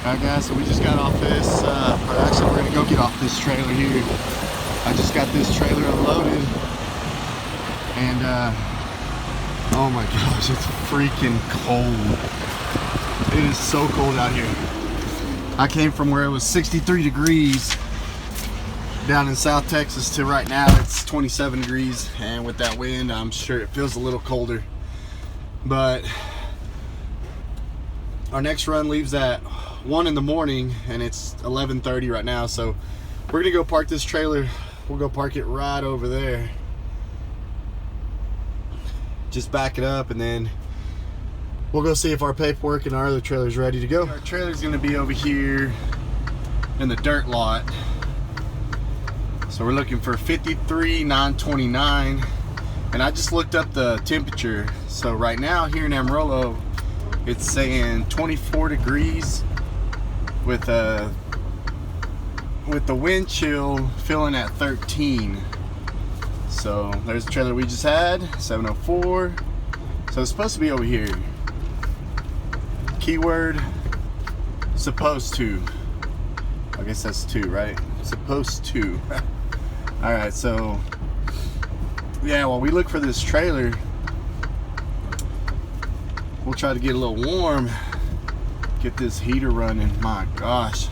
Alright guys, so we just got off this, or actually we're gonna go get off this trailer here. I just got this trailer unloaded and oh my gosh, it's freaking cold. It is so cold out here. I came from where it was 63 degrees down in South Texas to right now it's 27 degrees, and with that wind I'm sure it feels a little colder. But our next run leaves at 1 in the morning and it's 11:30 right now, so we're gonna go park this trailer. We'll go park it right over there, just back it up, and then we'll go see if our paperwork and our other trailer is ready to go. Our trailer's gonna be over here in the dirt lot, so we're looking for 53,929, and I just looked up the temperature. So right now here in Amarillo it's saying 24 degrees with the wind chill feeling at 13. So there's the trailer we just had, 704. So it's supposed to be over here. Keyword, supposed to. I guess that's 2, right? Supposed to. Alright, so yeah, while we look for this trailer, we'll try to get a little warm, get this heater running. My gosh,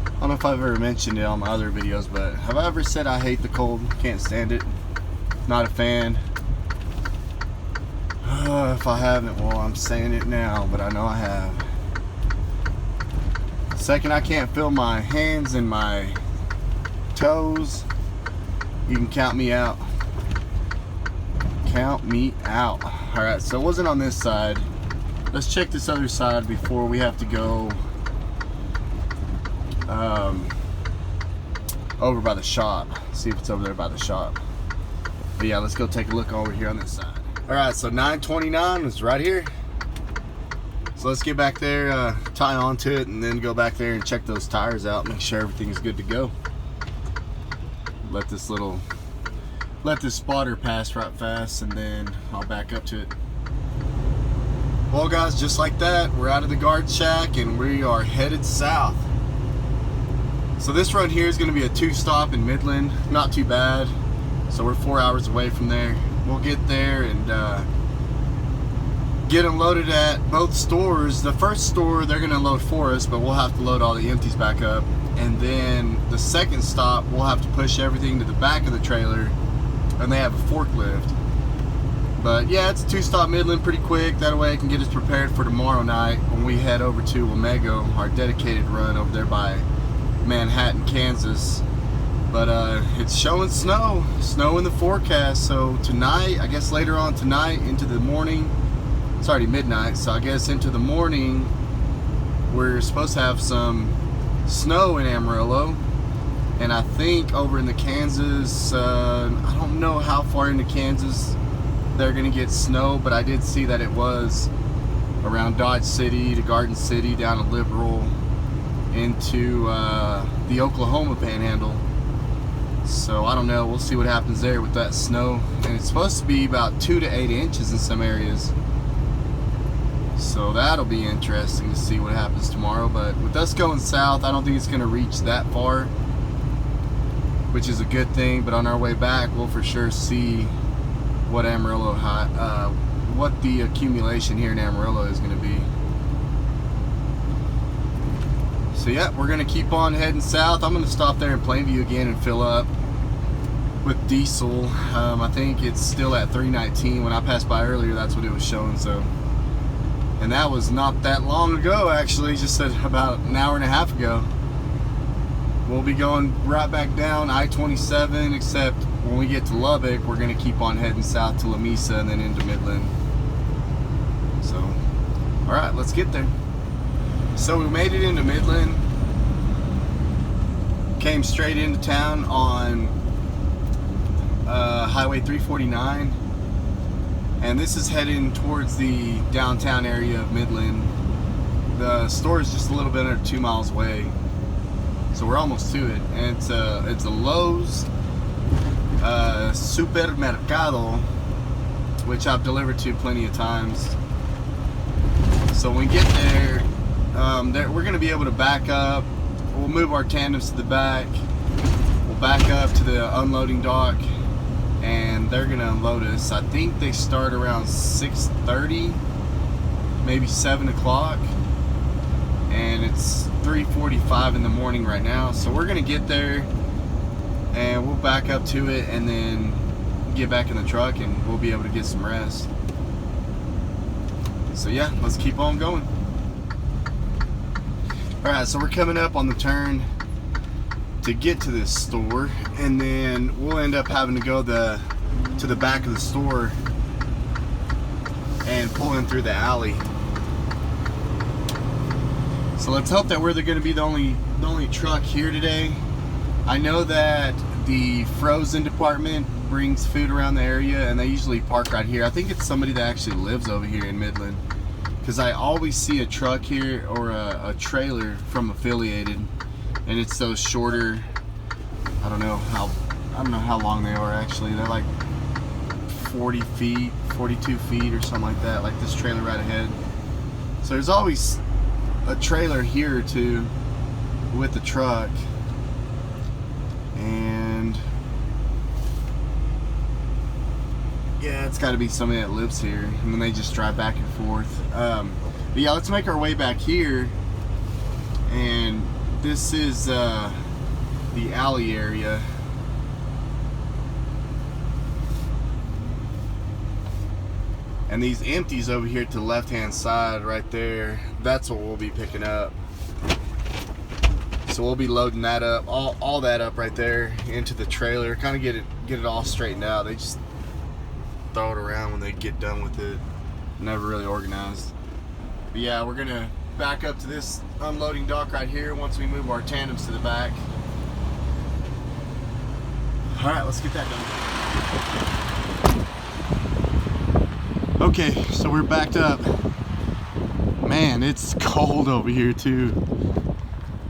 I don't know if I've ever mentioned it on my other videos, but have I ever said I hate the cold? Can't stand it, not a fan. If I haven't, well, I'm saying it now, but I know I have. The second I can't feel my hands and my toes, you can count me out. Count me out. Alright, so it wasn't on this side. Let's check this other side before we have to go over by the shop. See if it's over there by the shop. But yeah, let's go take a look over here on this side. Alright, so 929 is right here. So let's get back there, tie onto it, and then go back there and check those tires out, make sure everything's good to go. Let this spotter pass right fast, and then I'll back up to it. Well guys, just like that, we're out of the guard shack and we are headed south. So this run here is going to be a 2-stop in Midland, not too bad. So we're 4 hours away from there. We'll get there and get them loaded at both stores. The first store they're going to load for us, but we'll have to load all the empties back up. And then the second stop, we'll have to push everything to the back of the trailer, and they have a forklift. But yeah, it's a 2-stop Midland, pretty quick. That way I can get us prepared for tomorrow night when we head over to Wamego, our dedicated run over there by Manhattan, Kansas. But it's showing snow in the forecast. So tonight, I guess later on tonight into the morning, it's already midnight, so I guess into the morning we're supposed to have some snow in Amarillo. And I think over in the Kansas, I don't know how far into Kansas they're gonna get snow, but I did see that it was around Dodge City to Garden City, down to Liberal, into the Oklahoma Panhandle. So I don't know, we'll see what happens there with that snow. And it's supposed to be about 2 to 8 inches in some areas. So that'll be interesting to see what happens tomorrow. But with us going south, I don't think it's gonna reach that far, which is a good thing. But on our way back, we'll for sure see what Amarillo, what the accumulation here in Amarillo is going to be. So yeah, we're going to keep on heading south. I'm going to stop there in Plainview again and fill up with diesel. I think it's still at 319. When I passed by earlier, that's what it was showing. So, and that was not that long ago, actually, just about an hour and a half ago. We'll be going right back down I-27, except when we get to Lubbock, we're going to keep on heading south to La Mesa and then into Midland. So, alright, let's get there. So we made it into Midland, came straight into town on Highway 349, and this is heading towards the downtown area of Midland. The store is just a little bit under 2 miles away, so we're almost to it. And it's a Lowe's Supermercado, which I've delivered to plenty of times. So when we get there, we're going to be able to back up. We'll move our tandems to the back. We'll back up to the unloading dock, and they're going to unload us. I think they start around 6:30, maybe 7 o'clock, and it's 3:45 in the morning right now. So we're going to get there, and we'll back up to it, and then get back in the truck, and we'll be able to get some rest. So yeah, let's keep on going. Alright, so we're coming up on the turn to get to this store, and then we'll end up having to go to the back of the store and pull in through the alley. So let's hope that we're going to be the only truck here today. I know that the frozen department brings food around the area, and they usually park right here. I think it's somebody that actually lives over here in Midland, because I always see a truck here or a trailer from Affiliated, and it's those shorter, I don't know how long they are actually. They're like 40 feet, 42 feet or something like that, like this trailer right ahead. So there's always a trailer here or two with the truck, and yeah, it's got to be somebody that lives here, and then they just drive back and forth. But yeah, let's make our way back here, and this is the alley area. And these empties over here to the left hand side right there, that's what we'll be picking up. So we'll be loading that up, all that up right there into the trailer, kind of get it all straightened out. They just throw it around when they get done with it. Never really organized. But yeah, we're gonna back up to this unloading dock right here once we move our tandems to the back. All right, let's get that done. Okay, so we're backed up. Man, it's cold over here too.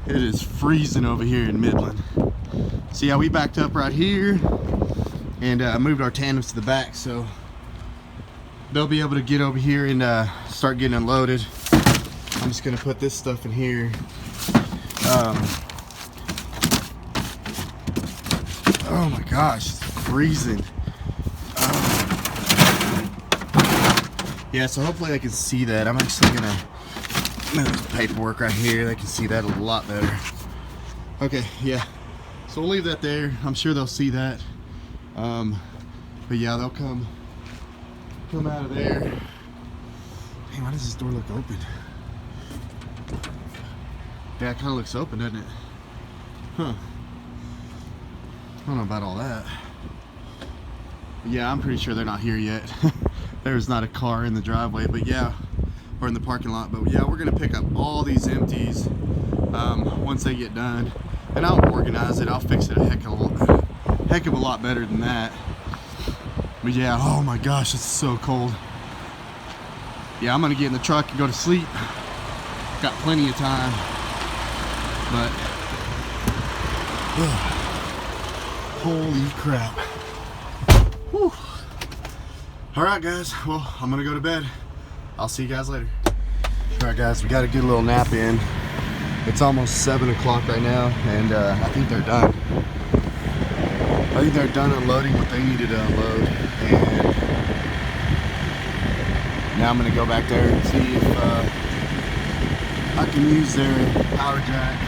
It is freezing over here in Midland. So yeah, we backed up right here and moved our tandems to the back, so they'll be able to get over here and start getting unloaded. I'm just gonna put this stuff in here. Oh my gosh, it's freezing. Yeah, so hopefully they can see that. I'm actually gonna move the paperwork right here. They can see that a lot better. Okay, yeah. So we'll leave that there. I'm sure they'll see that. But yeah, they'll come out of there. Hey, why does this door look open? Yeah, it kind of looks open, doesn't it? Huh. I don't know about all that. But yeah, I'm pretty sure they're not here yet. There's not a car in the driveway, but yeah, or in the parking lot. But yeah, we're gonna pick up all these empties once they get done, and I'll organize it. I'll fix it a heck of a lot better than that. But yeah, oh my gosh, it's so cold. Yeah, I'm gonna get in the truck and go to sleep. Got plenty of time, but holy crap. Whew. All right, guys, well, I'm gonna go to bed. I'll see you guys later. All right, guys, we got a good little nap in. It's almost 7 o'clock right now, and I think they're done. I think they're done unloading what they needed to unload, and now I'm gonna go back there and see if I can use their power jack.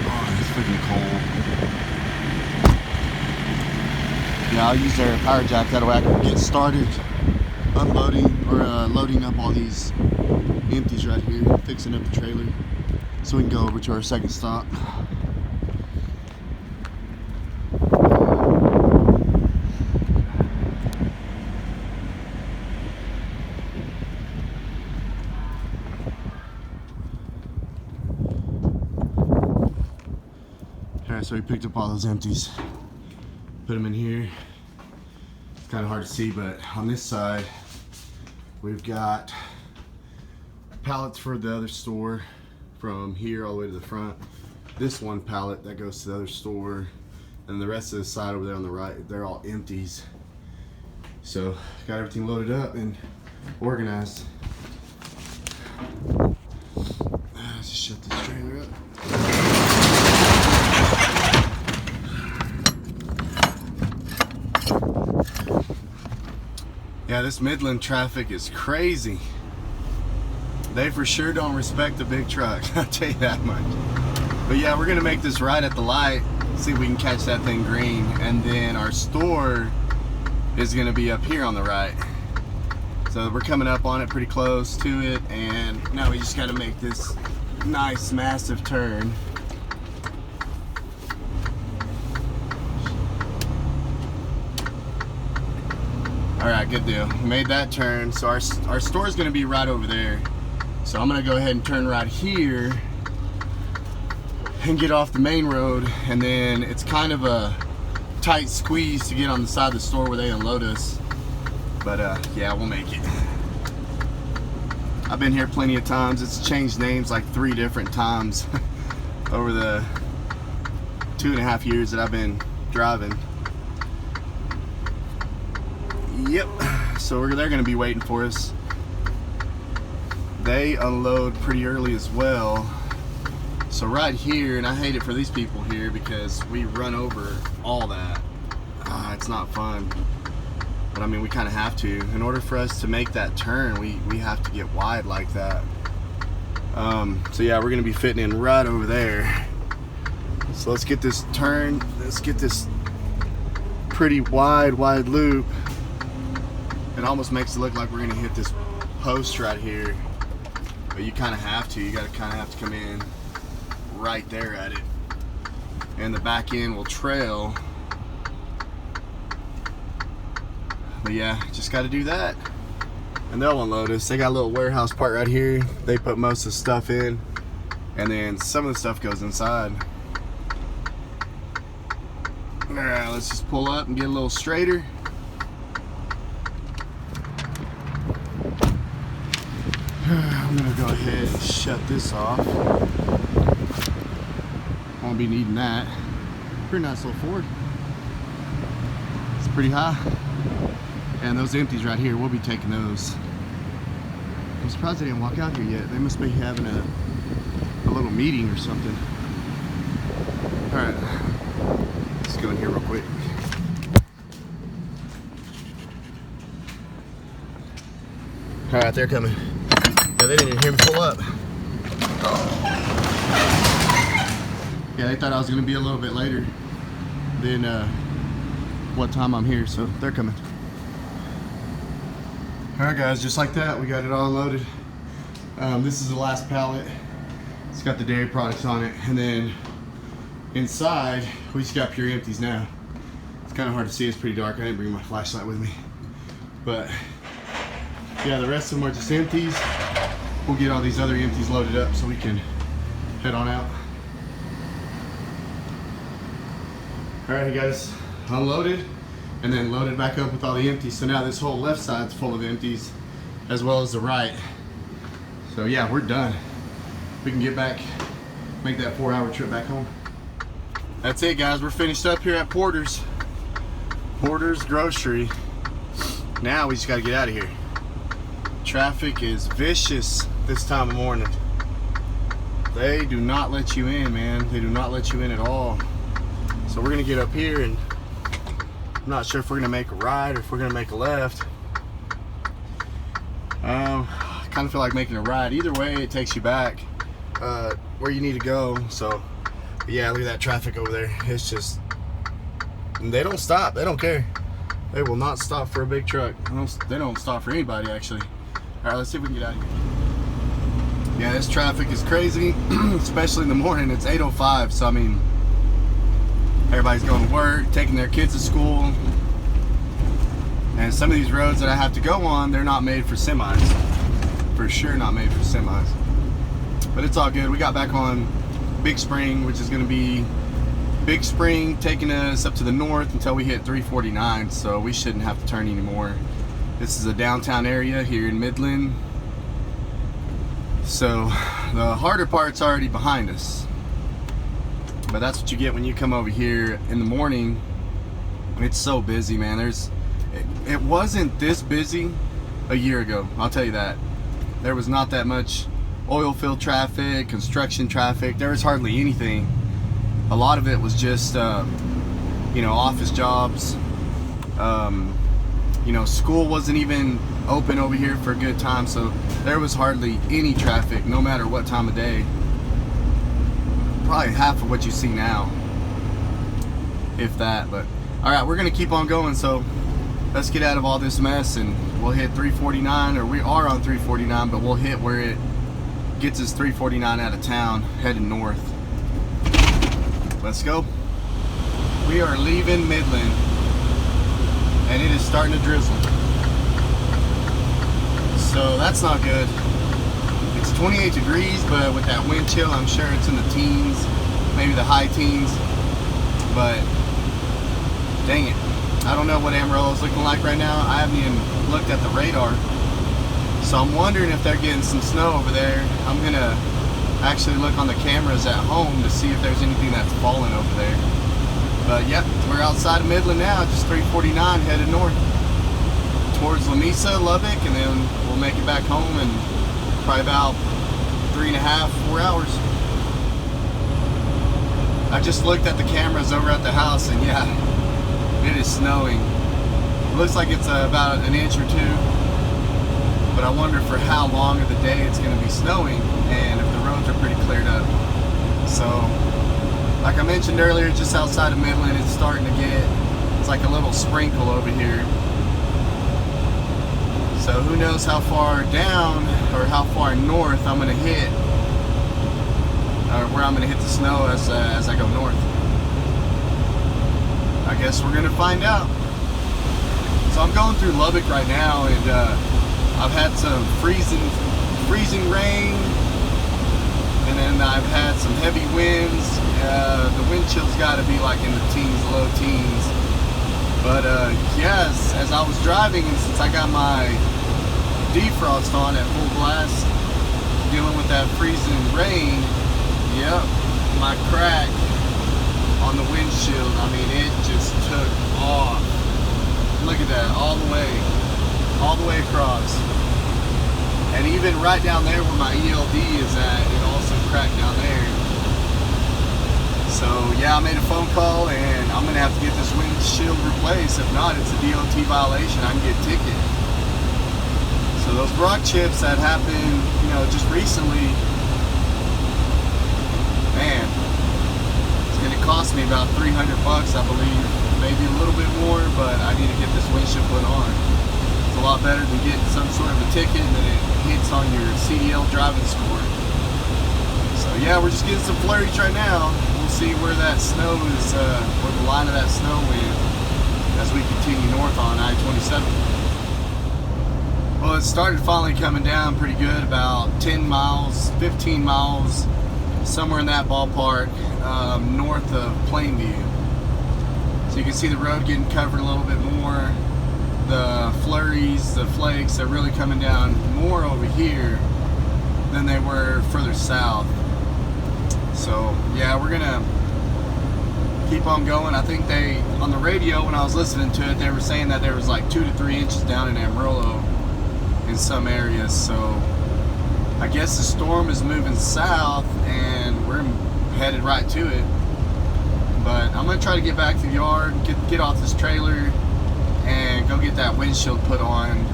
Oh, it's freaking cold. Yeah, I'll use their power jack, that way I can get started unloading or loading up all these empties right here, fixing up the trailer, so we can go over to our second stop. Alright, so we picked up all those empties, put them in here. It's kind of hard to see, but on this side we've got pallets for the other store from here all the way to the front. This one pallet that goes to the other store, and the rest of the side over there on the right, they're all empties. So got everything loaded up and organized. good. Yeah, this Midland traffic is crazy. They for sure don't respect the big trucks, I'll tell you that much. But yeah, we're gonna make this right at the light, see if we can catch that thing green, and then our store is gonna be up here on the right. So we're coming up on it pretty close to it, and now we just gotta make this nice massive turn. All right, good deal. We made that turn. So our store is gonna be right over there. So I'm gonna go ahead and turn right here and get off the main road, and then it's kind of a tight squeeze to get on the side of the store where they unload us. But yeah, we'll make it. I've been here plenty of times. It's changed names like 3 different times over the 2.5 years that I've been driving. Yep, so they're gonna be waiting for us. They unload pretty early as well. So right here, and I hate it for these people here because we run over all that. It's not fun. But I mean, we kind of have to. In order for us to make that turn, we have to get wide like that. So yeah, we're gonna be fitting in right over there. So let's get this turn, let's get this pretty wide loop. It almost makes it look like we're gonna hit this post right here. But you kind of have to, you gotta kind of have to come in right there at it. And the back end will trail. But yeah, just got to do that, and they'll unload us. They got a little warehouse part right here. They put most of the stuff in, and then some of the stuff goes inside. All right, let's just pull up and get a little straighter. I'm gonna go ahead and shut this off. Won't be needing that. Pretty nice little Ford. It's pretty high. And those empties right here, we'll be taking those. I'm surprised they didn't walk out here yet. They must be having a little meeting or something. All right, let's go in here real quick. All right, they're coming. Yeah, they didn't even hear me pull up. Yeah, they thought I was gonna be a little bit later than what time I'm here, so they're coming. Alright guys, just like that, we got it all loaded. This is the last pallet. It's got the dairy products on it, and then inside we just got pure empties now. It's kind of hard to see, it's pretty dark. I didn't bring my flashlight with me, but yeah, the rest of them are just empties. We'll get all these other empties loaded up so we can head on out. Alright guys, unloaded and then loaded back up with all the empties. So now this whole left side's full of empties, as well as the right. So yeah, we're done. We can get back, make that 4-hour trip back home. That's it guys, we're finished up here at Porter's Grocery. Now we just gotta get out of here. Traffic is vicious this time of morning. They do not let you in, man. They do not let you in at all. So we're gonna get up here, and I'm not sure if we're gonna make a right or if we're gonna make a left. I kind of feel like making a right. Either way, it takes you back where you need to go. So yeah, look at that traffic over there. It's just, they don't stop. They don't care. They will not stop for a big truck. They don't stop for anybody, actually. All right, let's see if we can get out of here. Yeah, this traffic is crazy, especially in the morning. It's 8:05, so I mean, everybody's going to work, taking their kids to school. And some of these roads that I have to go on, they're not made for semis. For sure not made for semis. But it's all good. We got back on Big Spring, which is going to be Big Spring taking us up to the north until we hit 349, so we shouldn't have to turn anymore. This is a downtown area here in Midland. So the harder part's already behind us. But that's what you get when you come over here in the morning. It's so busy, man. It wasn't this busy a year ago, I'll tell you that. There was not that much oil field traffic, construction traffic. There was hardly anything. A lot of it was just you know, office jobs. You know, school wasn't even open over here for a good time, so there was hardly any traffic, no matter what time of day. Probably half of what you see now, if that. But all right, we're gonna keep on going, so let's get out of all this mess and we'll hit 349, or we are on 349, but we'll hit where it gets us 349 out of town, heading north. Let's go. We are leaving Midland, and it is starting to drizzle. So that's not good. It's 28 degrees, but with that wind chill, I'm sure it's in the teens, maybe the high teens. But dang it, I don't know what Amarillo is looking like right now. I haven't even looked at the radar. So I'm wondering if they're getting some snow over there. I'm gonna actually look on the cameras at home to see if there's anything that's falling over there. But yep, we're outside of Midland now, just 349 headed north towards Lamesa, Lubbock, and then we'll make it back home in probably about 3.5, 4 hours. I just looked at the cameras over at the house, and yeah, it is snowing. It looks like it's about an inch or two, but I wonder for how long of the day it's going to be snowing, and if the roads are pretty cleared up. So like I mentioned earlier, just outside of Midland, it's starting to get, it's like a little sprinkle over here. So who knows how far down or how far north I'm going to hit, or where I'm going to hit the snow as I go north. I guess we're going to find out. So I'm going through Lubbock right now, and I've had some freezing rain, and then I've had some heavy winds. The wind chill's got to be like in the teens, low teens. But yes, as I was driving, and since I got my defrost on at full blast, dealing with that freezing rain, yep, my crack on the windshield, I mean, it just took off. Look at that, all the way across. And even right down there where my ELD is at, it also cracked down there. So yeah, I made a phone call, and I'm gonna have to get this windshield replaced. If not, it's a DOT violation. I can get a ticket. So those rock chips that happened, you know, just recently, man, it's gonna cost me about $300, I believe, maybe a little bit more. But I need to get this windshield put on. It's a lot better than getting some sort of a ticket and then it hits on your CDL driving score. So yeah, we're just getting some flurries right now. See where that snow is, where the line of that snow went as we continue north on I-27. Well, it started finally coming down pretty good, about 10 miles, 15 miles, somewhere in that ballpark, north of Plainview. So you can see the road getting covered a little bit more. The flurries, the flakes are really coming down more over here than they were further south. So yeah, we're gonna keep on going. I think they, on the radio when I was listening to it, they were saying that there was like 2 to 3 inches down in Amarillo in some areas. So I guess the storm is moving south and we're headed right to it. But I'm gonna try to get back to the yard, get off this trailer and go get that windshield put on.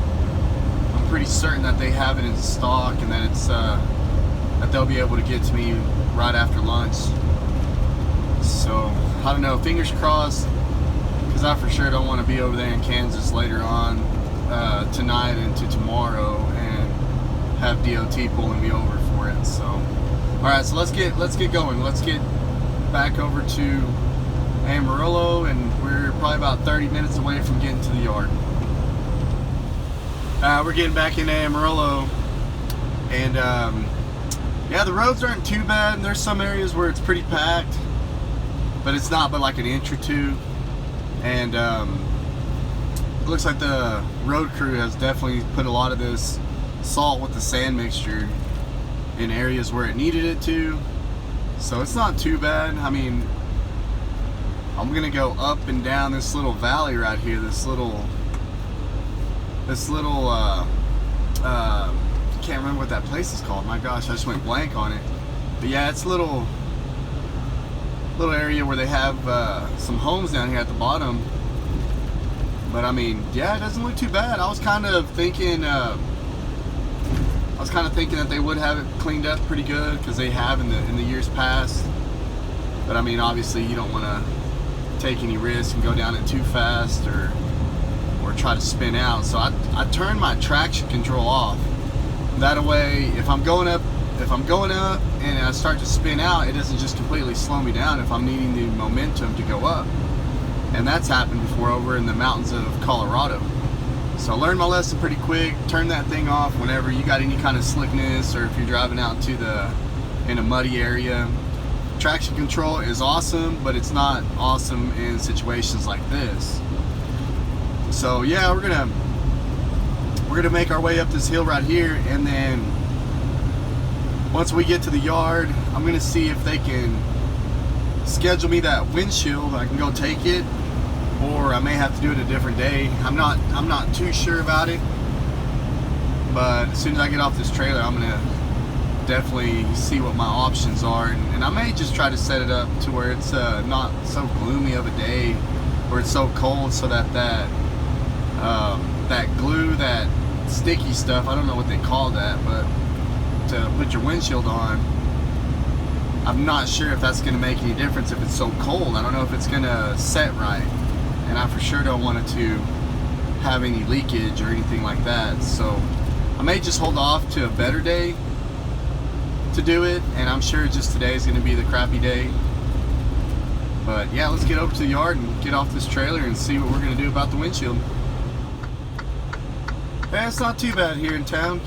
I'm pretty certain that they have it in stock and that it's that they'll be able to get to me right after lunch. So I don't know, fingers crossed, because I for sure don't want to be over there in Kansas later on tonight and to tomorrow and have DOT pulling me over for it. So alright, so let's get going. Let's get back over to Amarillo, and we're probably about 30 minutes away from getting to the yard. We're getting back into Amarillo, and yeah, the roads aren't too bad. There's some areas where it's pretty packed, but it's not but like an inch or two. And it looks like the road crew has definitely put a lot of this salt with the sand mixture in areas where it needed it to. So it's not too bad. I mean, I'm gonna go up and down this little valley right here, this little can't remember what that place is called. My gosh, I just went blank on it. But yeah, it's a little area where they have some homes down here at the bottom. But I mean, yeah, it doesn't look too bad. I was kind of thinking that they would have it cleaned up pretty good, because they have in the years past. But I mean, obviously you don't want to take any risk and go down it too fast or try to spin out. So I turned my traction control off. That way, if I'm going up and I start to spin out, it doesn't just completely slow me down if I'm needing the momentum to go up. And that's happened before over in the mountains of Colorado. So I learned my lesson pretty quick. Turn that thing off whenever you got any kind of slickness, or if you're driving out in a muddy area. Traction control is awesome, but it's not awesome in situations like this. So yeah, we're gonna make our way up this hill right here, and then once we get to the yard, I'm gonna see if they can schedule me that windshield. I can go take it, or I may have to do it a different day. I'm not too sure about it, but as soon as I get off this trailer, I'm gonna definitely see what my options are, and I may just try to set it up to where it's not so gloomy of a day, where it's so cold, so that glue, that sticky stuff, I don't know what they call that, but to put your windshield on, I'm not sure if that's going to make any difference if it's so cold. I don't know if it's going to set right, and I for sure don't want it to have any leakage or anything like that. So I may just hold off to a better day to do it, and I'm sure just today is going to be the crappy day. But yeah, let's get over to the yard and get off this trailer and see what we're going to do about the windshield. Yeah, it's not too bad here in town.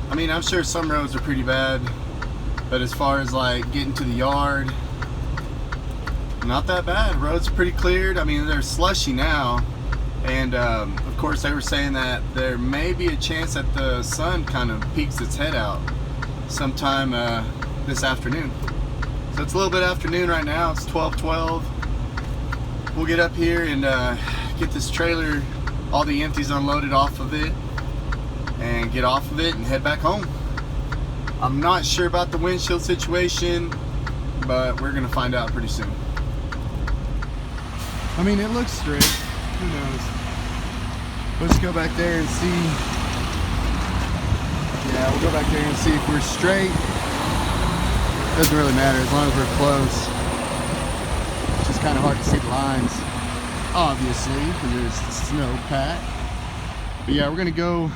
I mean, I'm sure some roads are pretty bad, but as far as like getting to the yard, not that bad. Roads are pretty cleared. I mean, they're slushy now, and of course they were saying that there may be a chance that the sun kind of peeks its head out sometime this afternoon. So it's a little bit afternoon right now. It's 12:12. We'll get up here and get this trailer, all the empties unloaded off of it, and get off of it and head back home. I'm not sure about the windshield situation, but we're gonna find out pretty soon. I mean, it looks straight. Who knows? Let's go back there and see. Yeah, we'll go back there and see if we're straight. Doesn't really matter as long as we're close. It's just kind of hard to see the lines, obviously, because there's snowpack. But yeah, we're gonna go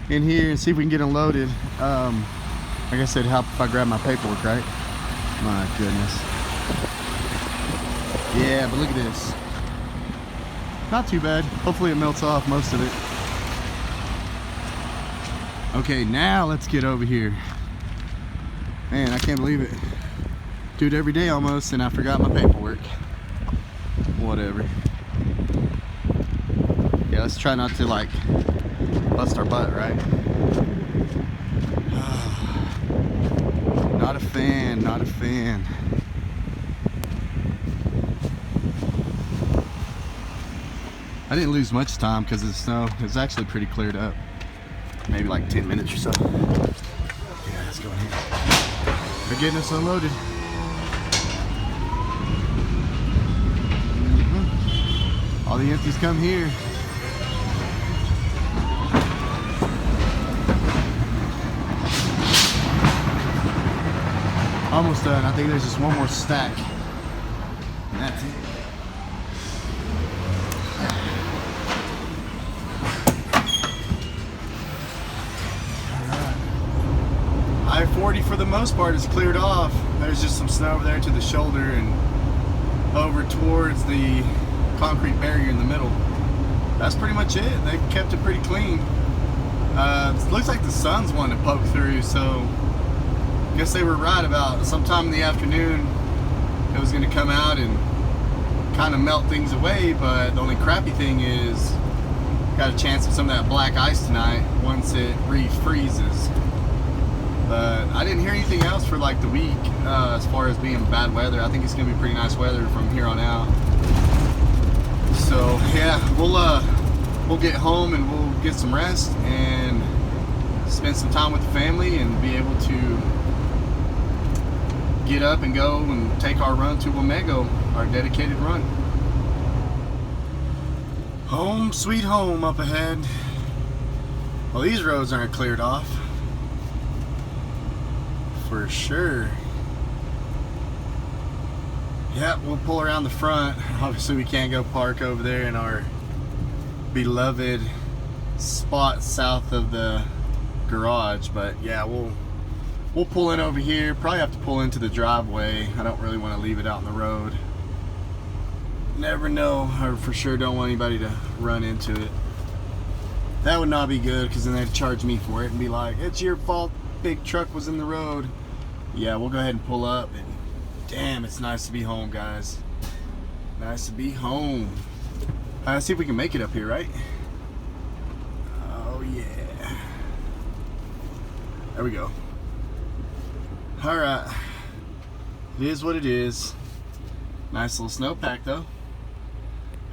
in here and see if we can get unloaded. Like I said, help if I grab my paperwork, right? My goodness. Yeah, but look at this. Not too bad. Hopefully it melts off most of it. Okay, now let's get over here. Man, I can't believe it. Do it every day almost, and I forgot my paperwork. Whatever. Yeah, let's try not to like bust our butt, right? Not a fan, not a fan. I didn't lose much time because of the snow. It was actually pretty cleared up. Maybe like 10 minutes or so. Yeah, let's go in here. They're getting us unloaded. All the empties come here. Almost done. I think there's just one more stack. And that's it. I-40 for the most part is cleared off. There's just some snow over there to the shoulder and over towards the concrete barrier in the middle. That's pretty much it. They kept it pretty clean. It looks like the sun's wanting to poke through, so I guess they were right about sometime in the afternoon it was going to come out and kind of melt things away. But the only crappy thing is got a chance of some of that black ice tonight once it refreezes. But I didn't hear anything else for like the week as far as being bad weather. I think it's gonna be pretty nice weather from here on out. So yeah, we'll get home and we'll get some rest and spend some time with the family and be able to get up and go and take our run to Wamego, our dedicated run. Home sweet home up ahead. Well, these roads aren't cleared off for sure. Yep, we'll pull around the front. Obviously we can't go park over there in our beloved spot south of the garage, but yeah, we'll pull in over here. Probably have to pull into the driveway. I don't really want to leave it out in the road. Never know, or for sure don't want anybody to run into it. That would not be good, because then they'd charge me for it and be like, it's your fault, big truck was in the road. Yeah, we'll go ahead and pull up, and damn, it's nice to be home, guys. Nice to be home. Let's see if we can make it up here, right? Oh yeah. There we go. Alright. It is what it is. Nice little snowpack though.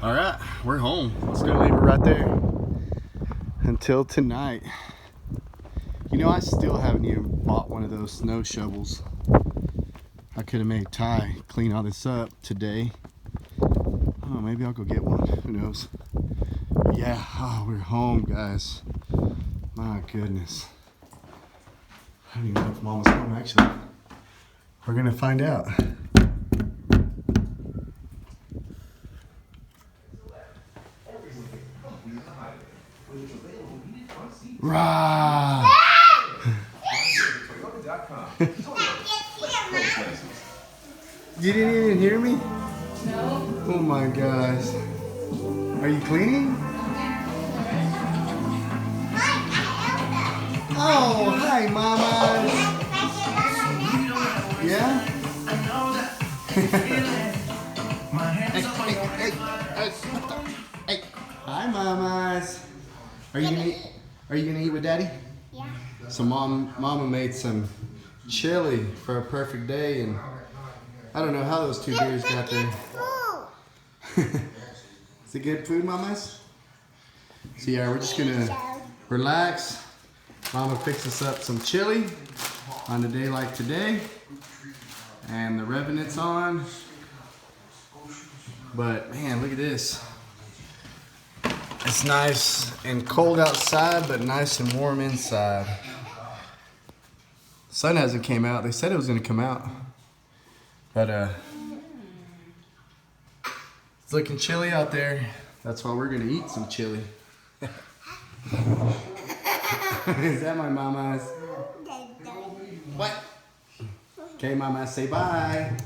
Alright, we're home. Let's go leave it right there until tonight. You know, I still haven't even bought one of those snow shovels. I could have made Ty clean all this up today. Oh, maybe I'll go get one. Who knows? But yeah, oh, we're home, guys. My goodness. I don't even know if Mama's home, actually. We're gonna find out. Rah! You didn't even hear me? No. Oh my gosh. Are you cleaning? Oh, hi, Mama. Yeah? Hey. Hi, Mamas. Are you gonna eat with Daddy? Yeah. So Mama made some chili for a perfect day, and I don't know how those two beers got there. Is it good food, Mamas? So yeah, we're just gonna relax. Mama fixed us up some chili on a day like today, and the Revenant's on. But man, look at this. It's nice and cold outside, but nice and warm inside. The sun hasn't came out. They said it was gonna come out, but it's looking chilly out there. That's why we're gonna eat some chili. Is that my mama's? What? Okay, Mama, say bye.